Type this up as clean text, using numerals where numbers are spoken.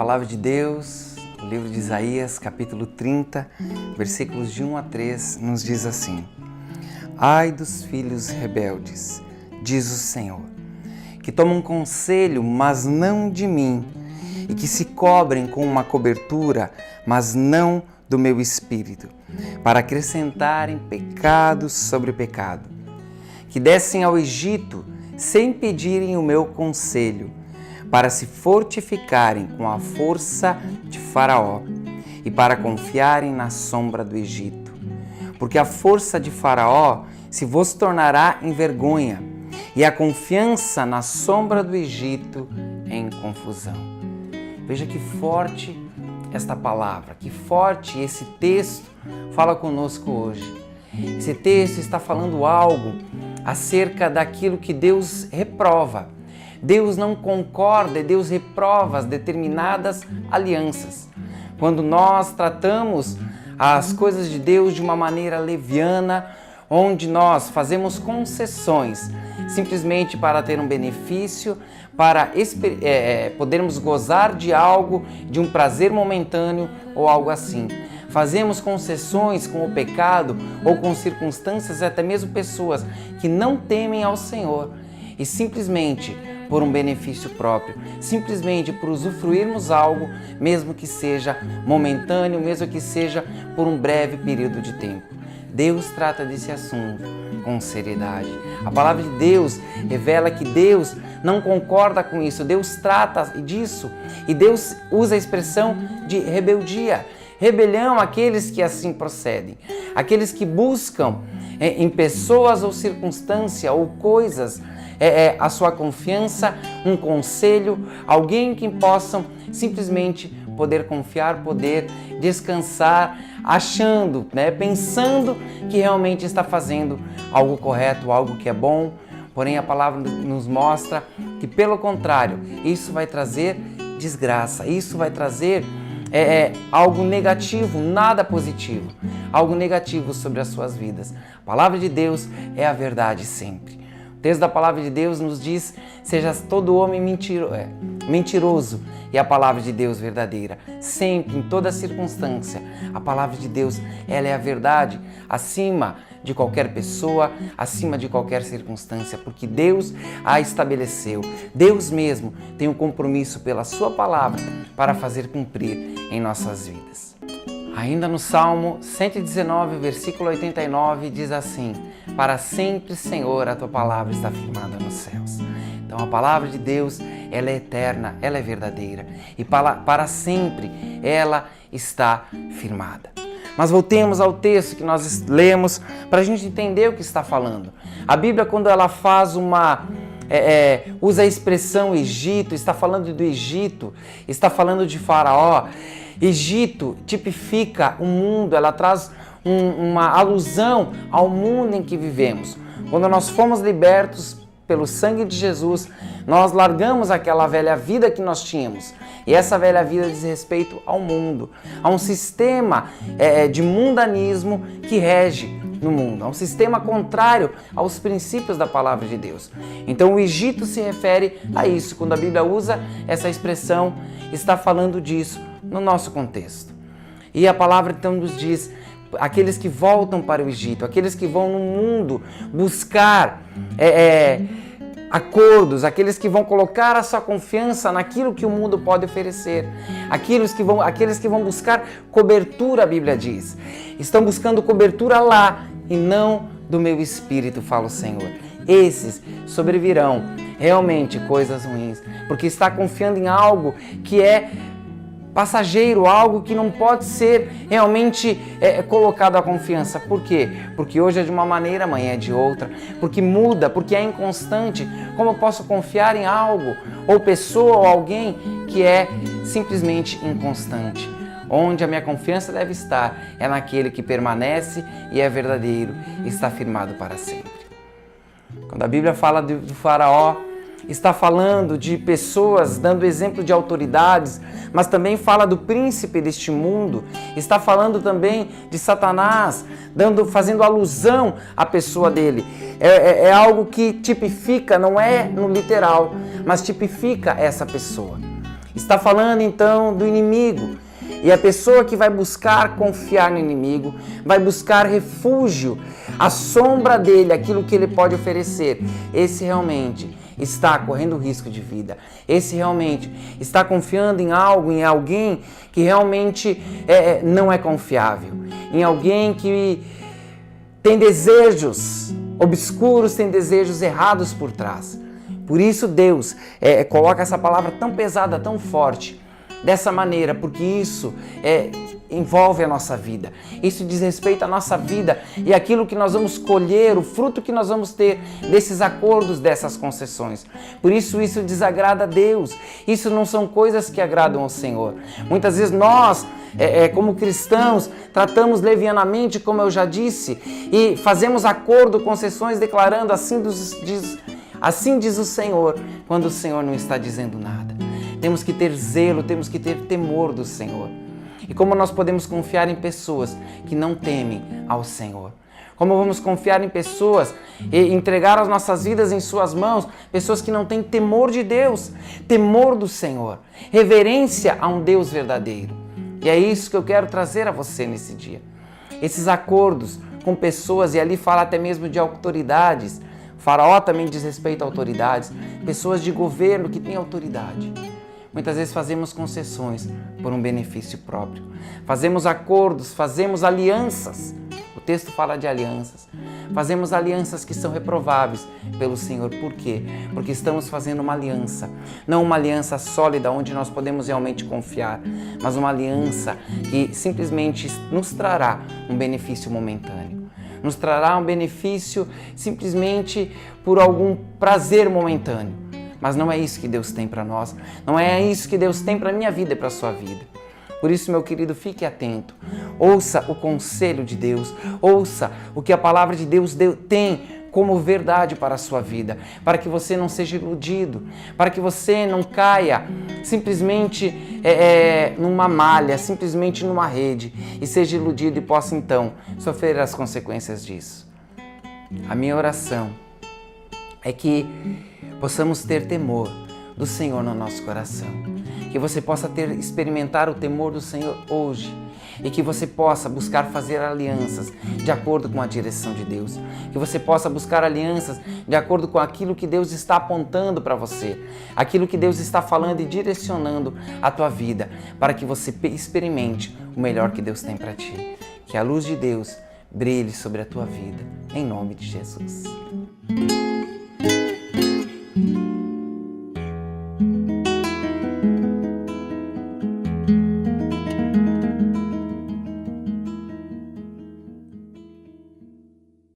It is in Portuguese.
Palavra de Deus, o livro de Isaías, capítulo 30, versículos de 1 a 3, nos diz assim: Ai dos filhos rebeldes, diz o Senhor, que tomam conselho, mas não de mim, e que se cobrem com uma cobertura, mas não do meu espírito, para acrescentarem pecado sobre pecado, que descem ao Egito sem pedirem o meu conselho, para se fortificarem com a força de Faraó e para confiarem na sombra do Egito. Porque a força de Faraó se vos tornará em vergonha e a confiança na sombra do Egito em confusão. Veja que forte esta palavra, que forte esse texto fala conosco hoje. Esse texto está falando algo acerca daquilo que Deus reprova. Deus não concorda, Deus reprova as determinadas alianças. Quando nós tratamos as coisas de Deus de uma maneira leviana, onde nós fazemos concessões simplesmente para ter um benefício, para podermos gozar de algo, de um prazer momentâneo ou algo assim. Fazemos concessões com o pecado ou com circunstâncias, até mesmo pessoas que não temem ao Senhor e simplesmente por um benefício próprio, simplesmente por usufruirmos algo, mesmo que seja momentâneo, mesmo que seja por um breve período de tempo. Deus trata desse assunto com seriedade. A palavra de Deus revela que Deus não concorda com isso, Deus trata disso e Deus usa a expressão de rebeldia. Rebelião àqueles que assim procedem, aqueles que buscam em pessoas ou circunstâncias ou coisas a sua confiança, um conselho, alguém em quem possam simplesmente poder confiar, poder descansar, achando, pensando que realmente está fazendo algo correto, algo que é bom. Porém, a palavra nos mostra que, pelo contrário, isso vai trazer desgraça, isso vai trazer algo negativo, nada positivo, algo negativo sobre as suas vidas. A palavra de Deus é a verdade sempre. O texto da palavra de Deus nos diz: seja todo homem mentiroso e a palavra de Deus verdadeira. Sempre, em toda circunstância, a palavra de Deus, ela é a verdade acima de qualquer pessoa, acima de qualquer circunstância, porque Deus a estabeleceu. Deus mesmo tem um compromisso pela sua palavra para fazer cumprir em nossas vidas. Ainda no Salmo 119, versículo 89, diz assim: para sempre, Senhor, a tua palavra está firmada nos céus. Então a palavra de Deus, ela é eterna, ela é verdadeira e para sempre ela está firmada. Mas voltemos ao texto que nós lemos para a gente entender o que está falando. A Bíblia, quando ela faz usa a expressão Egito, está falando do Egito, está falando de Faraó. Egito tipifica o mundo, ela traz uma alusão ao mundo em que vivemos. Quando nós fomos libertos pelo sangue de Jesus, nós largamos aquela velha vida que nós tínhamos. E essa velha vida diz respeito ao mundo, a um sistema de mundanismo que rege no mundo, a um sistema contrário aos princípios da palavra de Deus. Então o Egito se refere a isso. Quando a Bíblia usa essa expressão, está falando disso no nosso contexto. E a palavra então nos diz: aqueles que voltam para o Egito, aqueles que vão no mundo buscar acordos, aqueles que vão colocar a sua confiança naquilo que o mundo pode oferecer, aqueles que vão buscar cobertura, a Bíblia diz. Estão buscando cobertura lá e não do meu espírito, fala o Senhor. Esses sobrevirão realmente coisas ruins, porque está confiando em algo que é passageiro, algo que não pode ser realmente colocado à confiança. Por quê? Porque hoje é de uma maneira, amanhã é de outra, porque muda, porque é inconstante. Como eu posso confiar em algo, ou pessoa, ou alguém que é simplesmente inconstante? Onde a minha confiança deve estar é naquele que permanece e é verdadeiro e está firmado para sempre. Quando a Bíblia fala do Faraó, está falando de pessoas, dando exemplo de autoridades, mas também fala do príncipe deste mundo, está falando também de Satanás, fazendo alusão à pessoa dele. É algo que tipifica, não é no literal, mas tipifica essa pessoa. Está falando então do inimigo. E a pessoa que vai buscar confiar no inimigo, vai buscar refúgio, a sombra dele, aquilo que ele pode oferecer, esse realmente está correndo risco de vida. Esse realmente está confiando em algo, em alguém que realmente não é confiável. Em alguém que tem desejos obscuros, tem desejos errados por trás. Por isso Deus coloca essa palavra tão pesada, tão forte, dessa maneira, porque isso envolve a nossa vida. Isso diz respeito à nossa vida e aquilo que nós vamos colher, o fruto que nós vamos ter desses acordos, dessas concessões. Por isso desagrada a Deus. Isso não são coisas que agradam ao Senhor. Muitas vezes nós, como cristãos, tratamos levianamente, como eu já disse, e fazemos acordo, concessões, declarando assim diz o Senhor, quando o Senhor não está dizendo nada. Temos que ter zelo, temos que ter temor do Senhor. E como nós podemos confiar em pessoas que não temem ao Senhor? Como vamos confiar em pessoas e entregar as nossas vidas em suas mãos? Pessoas que não têm temor de Deus, temor do Senhor, reverência a um Deus verdadeiro. E é isso que eu quero trazer a você nesse dia. Esses acordos com pessoas, e ali fala até mesmo de autoridades. O Faraó também diz respeito a autoridades, pessoas de governo que têm autoridade. Muitas vezes fazemos concessões por um benefício próprio. Fazemos acordos, fazemos alianças. O texto fala de alianças. Fazemos alianças que são reprováveis pelo Senhor. Por quê? Porque estamos fazendo uma aliança. Não uma aliança sólida onde nós podemos realmente confiar, mas uma aliança que simplesmente nos trará um benefício momentâneo. Nos trará um benefício simplesmente por algum prazer momentâneo. Mas não é isso que Deus tem para nós. Não é isso que Deus tem para a minha vida e para a sua vida. Por isso, meu querido, fique atento. Ouça o conselho de Deus. Ouça o que a palavra de Deus tem como verdade para a sua vida. Para que você não seja iludido. Para que você não caia simplesmente numa malha, simplesmente numa rede. E seja iludido e possa então sofrer as consequências disso. A minha oração é que possamos ter temor do Senhor no nosso coração. Que você possa experimentar o temor do Senhor hoje. E que você possa buscar fazer alianças de acordo com a direção de Deus. Que você possa buscar alianças de acordo com aquilo que Deus está apontando para você. Aquilo que Deus está falando e direcionando a tua vida. Para que você experimente o melhor que Deus tem para ti. Que a luz de Deus brilhe sobre a tua vida. Em nome de Jesus.